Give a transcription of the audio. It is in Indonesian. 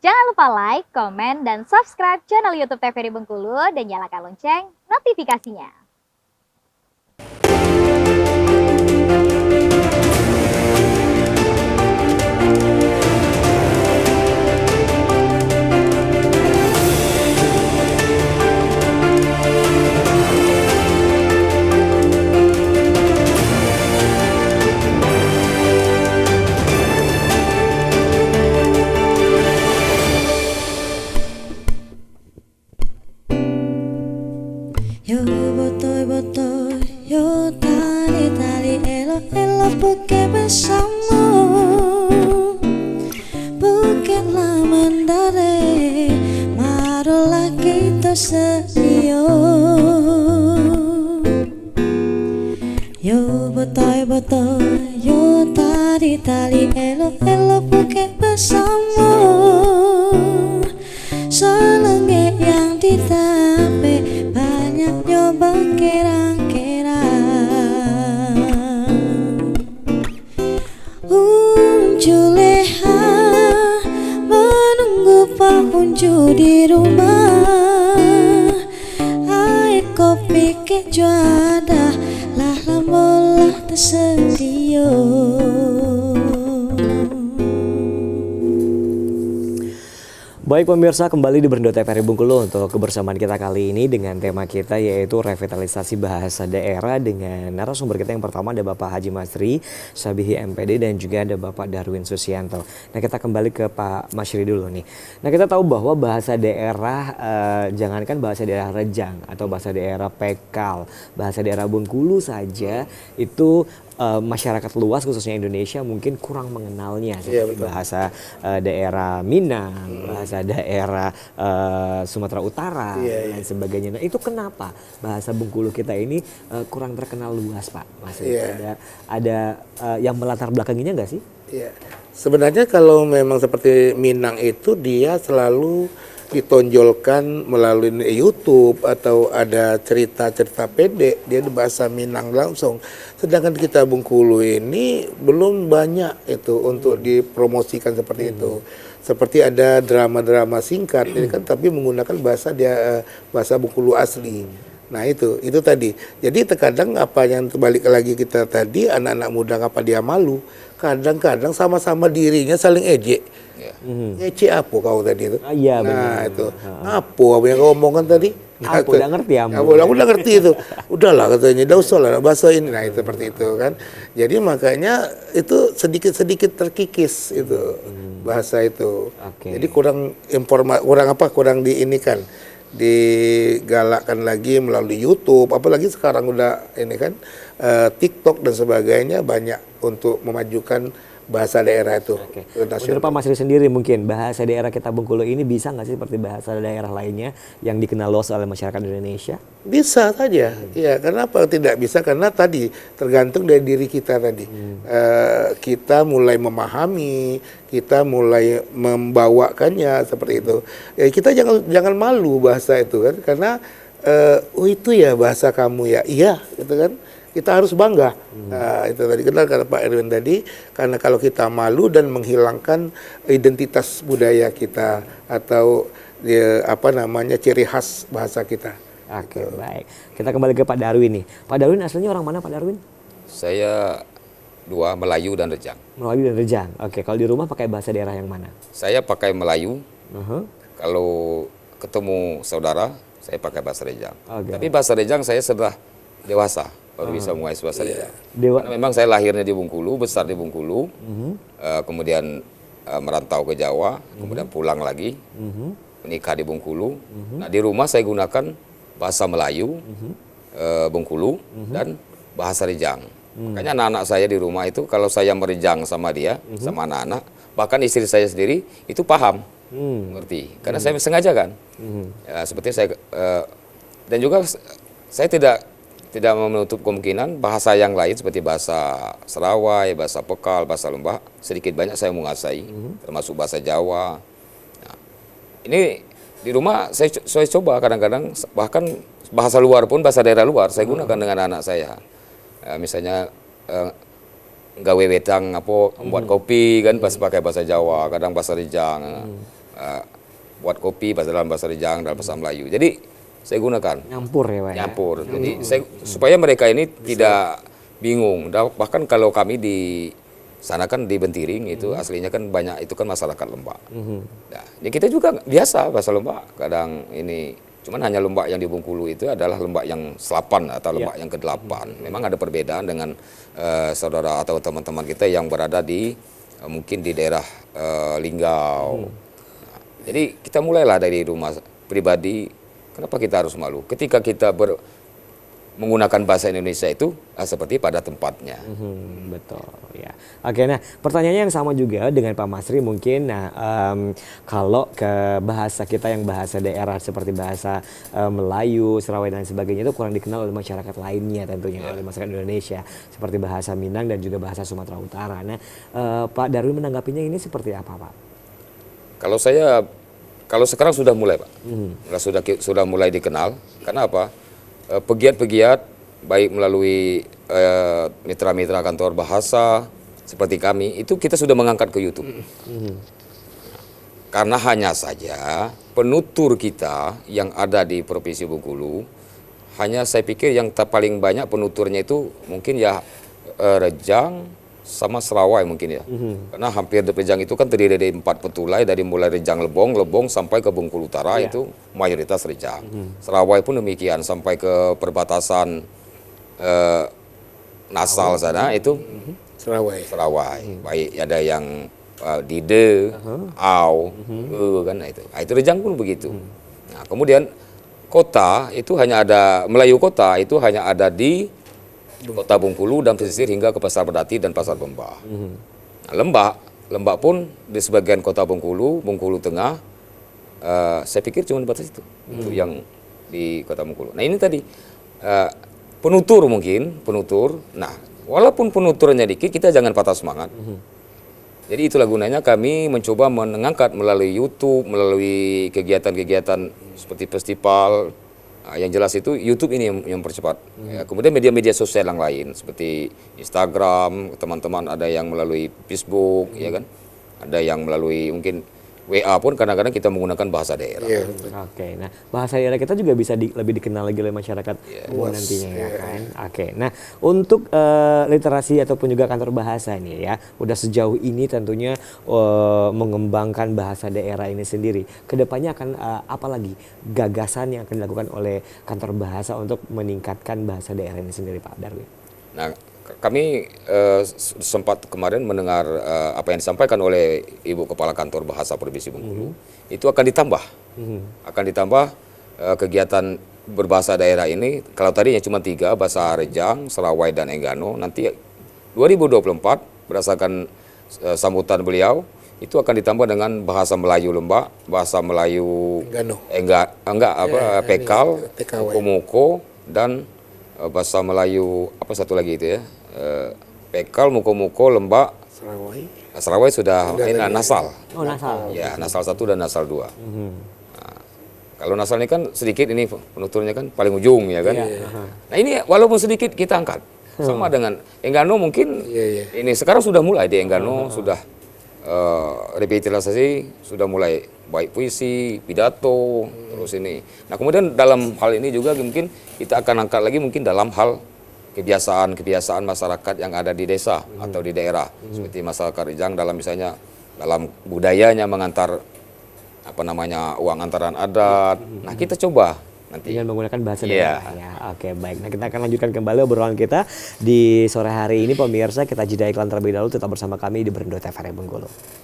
Jangan lupa like, komen, dan subscribe channel YouTube TVRI Bengkulu dan nyalakan lonceng notifikasinya. Yo botoy, yo tali elo porque bersama bukanlah mandare marolah kita sedio. Yo botoy, yo tali elo porque bersama selenge yang ditape banyak nyoba kira-kira Juleha menunggu Pak Unju di rumah. Air kopi keju ada lah lamolah tersedia. Baik pemirsa, kembali di Berndo TVRI Bengkulu untuk kebersamaan kita kali ini dengan tema kita yaitu revitalisasi bahasa daerah dengan narasumber kita yang pertama ada Bapak Haji Masri, Sabihi MPD dan juga ada Bapak Darwin Susianto. Nah kita kembali ke Pak Masri dulu nih. Nah kita tahu bahwa bahasa daerah, jangankan bahasa daerah Rejang atau bahasa daerah Pekal, bahasa daerah Bengkulu saja itu masyarakat luas khususnya Indonesia mungkin kurang mengenalnya seperti bahasa daerah Minang, bahasa daerah Sumatera Utara dan sebagainya. Nah itu kenapa bahasa Bengkulu kita ini kurang terkenal luas Pak? Maksudnya ada yang melatar belakanginya nggak sih? Iya. Sebenarnya kalau memang seperti Minang itu dia selalu ditonjolkan melalui YouTube atau ada cerita-cerita pendek dia di bahasa Minang langsung. Sedangkan kita Bengkulu ini belum banyak itu untuk dipromosikan seperti itu. Seperti ada drama-drama singkat ini kan tapi menggunakan bahasa Bengkulu asli. Nah itu tadi. Jadi terkadang apa yang terbalik lagi kita tadi anak-anak muda apa dia malu. Kadang-kadang sama-sama dirinya saling ejek. Ece apa kau tadi itu? Iya Nah benar. itu apa yang kau omongkan tadi? Nah, Aku udah ngerti ya. aku udah ngerti itu. Udahlah katanya, udah usah lah bahasa ini. Nah itu seperti itu kan. Jadi makanya itu sedikit-sedikit terkikis itu bahasa itu. Jadi kurang diinikan, digalakkan lagi melalui YouTube. Apalagi sekarang udah ini kan TikTok dan sebagainya banyak untuk memajukan bahasa daerah itu. Menurut Pak Masri sendiri mungkin bahasa daerah kita Bengkulu ini bisa nggak sih seperti bahasa daerah lainnya yang dikenal luas oleh masyarakat Indonesia? Bisa saja, ya. Kenapa tidak bisa? Karena tadi tergantung dari diri kita tadi. Kita mulai memahami, kita mulai membawakannya seperti itu. Ya, kita jangan malu bahasa itu kan, karena oh itu ya bahasa kamu ya, iya, gitu kan. Kita harus bangga. Nah, itu tadi kenal kata Pak Erwin tadi, karena kalau kita malu dan menghilangkan identitas budaya kita atau ciri khas bahasa kita. Oke, baik. Kita kembali ke Pak Darwin nih. Pak Darwin aslinya orang mana Pak Darwin? Saya dua, Melayu dan Rejang. Melayu dan Rejang. Oke, kalau di rumah pakai bahasa daerah yang mana? Saya pakai Melayu. Kalau ketemu saudara, saya pakai bahasa Rejang. Tapi bahasa Rejang saya sudah dewasa, baru bisa menguasai bahasa Rejang. Karena memang saya lahirnya di Bengkulu, besar di Bengkulu, kemudian merantau ke Jawa, kemudian pulang lagi, menikah di Bengkulu. Nah di rumah saya gunakan bahasa Melayu, Bengkulu, dan bahasa Rejang. Makanya anak-anak saya di rumah itu kalau saya merejang sama dia, sama anak-anak, bahkan istri saya sendiri itu paham, ngerti. Karena saya sengaja kan, ya, seperti saya dan juga saya tidak menutup kemungkinan bahasa yang lain seperti bahasa Serawai, bahasa Pekal, bahasa Lembah sedikit banyak saya menguasai, termasuk bahasa Jawa. Nah, ini di rumah saya coba kadang-kadang bahkan bahasa luar pun, bahasa daerah luar saya gunakan dengan anak saya. Misalnya gawe wedang apa, membuat kopi kan pas pakai bahasa Jawa, kadang bahasa Rejang. buat kopi dalam bahasa Rejang, dalam bahasa Melayu. Jadi saya gunakan Nyampur ya Pak ya? nyampur. Jadi supaya mereka ini tidak bingung. Bahkan kalau kami di sana kan di Bentiring itu aslinya kan banyak itu kan masyarakat Lembak. Nah, ya kita juga biasa bahasa Lembak. Kadang ini cuman hanya Lembak yang di Bengkulu itu adalah Lembak yang selapan atau Lembak yang ke-8. Memang ada perbedaan dengan saudara atau teman-teman kita yang berada di mungkin di daerah Linggau. Nah, jadi kita mulailah dari rumah pribadi. Kenapa kita harus malu? Ketika kita menggunakan bahasa Indonesia itu seperti pada tempatnya. Betul ya. Oke, nah pertanyaannya yang sama juga dengan Pak Masri mungkin. Nah, kalau ke bahasa kita yang bahasa daerah seperti bahasa Melayu, Serawai dan sebagainya itu kurang dikenal oleh masyarakat lainnya tentunya oleh masyarakat Indonesia seperti bahasa Minang dan juga bahasa Sumatera Utara. Nah, Pak Darwin menanggapinya ini seperti apa, Pak? Kalau sekarang sudah mulai, Pak. Sudah mulai dikenal. Karena apa? Pegiat-pegiat baik melalui mitra-mitra kantor bahasa seperti kami itu kita sudah mengangkat ke YouTube. Karena hanya saja penutur kita yang ada di Provinsi Bengkulu hanya saya pikir yang paling banyak penuturnya itu mungkin ya Rejang sama Serawai mungkin ya. Karena hampir Rejang itu kan terdiri dari 4 petulai dari mulai Rejang Lebong sampai ke Bengkulu Utara itu mayoritas Rejang. Serawai pun demikian sampai ke perbatasan Nasal sana itu Serawai. Baik ada yang Dide, Au, kan itu. Nah, itu Rejang pun begitu. Nah, kemudian kota itu hanya ada Melayu kota itu hanya ada di Kota Bengkulu dan pesisir hingga ke Pasar Berdati dan Pasar Bembah. Nah, Lembak pun di sebagian Kota Bengkulu Tengah, saya pikir cuma di batas itu yang di Kota Bengkulu. Nah ini tadi penutur. Nah walaupun penuturnya dikit kita jangan patah semangat. Jadi itulah gunanya kami mencoba mengangkat melalui YouTube, melalui kegiatan-kegiatan seperti festival. Nah, yang jelas itu YouTube ini yang percepat. Ya, kemudian media-media sosial yang lain seperti Instagram, teman-teman ada yang melalui Facebook, ya kan? Ada yang melalui mungkin WA pun kadang-kadang kita menggunakan bahasa daerah. Oke, nah bahasa daerah kita juga bisa lebih dikenal lagi oleh masyarakat nantinya ya kan. Oke, nah untuk literasi ataupun juga kantor bahasa ini ya, udah sejauh ini tentunya mengembangkan bahasa daerah ini sendiri. Kedepannya akan apa lagi gagasan yang akan dilakukan oleh kantor bahasa untuk meningkatkan bahasa daerah ini sendiri, Pak Darwin? Nah, kami sempat kemarin mendengar apa yang disampaikan oleh Ibu Kepala Kantor Bahasa Provinsi Bengkulu. Itu akan ditambah kegiatan berbahasa daerah ini. Kalau tadinya cuma 3, bahasa Rejang, Serawai dan Enggano, nanti 2024 berdasarkan sambutan beliau itu akan ditambah dengan bahasa Melayu Lembak, bahasa Melayu Pekal, Muko dan bahasa Melayu apa satu lagi itu ya, Pekal, Muko Lembak, Serawai sudah Nasal. Oh Nasal. Ya Nasal 1 dan Nasal 2. Nah, kalau Nasal ini kan sedikit ini penuturnya kan paling ujung ya kan. Nah ini walaupun sedikit kita angkat. Sama dengan Enggano mungkin ini sekarang sudah mulai di Enggano sudah revitalisasi sudah mulai baik puisi, pidato, terus ini. Nah kemudian dalam hal ini juga mungkin kita akan angkat lagi mungkin dalam hal kebiasaan masyarakat yang ada di desa atau di daerah. Seperti masyarakat Rejang dalam misalnya dalam budayanya mengantar uang antaran adat. Nah kita coba nanti dengan menggunakan bahasa daerah ya. Oke, baik. Nah, kita akan lanjutkan kembali obrolan kita di sore hari ini pemirsa. Kita jeda iklan terlebih dahulu, tetap bersama kami di Berendo TVRI Bengkulu.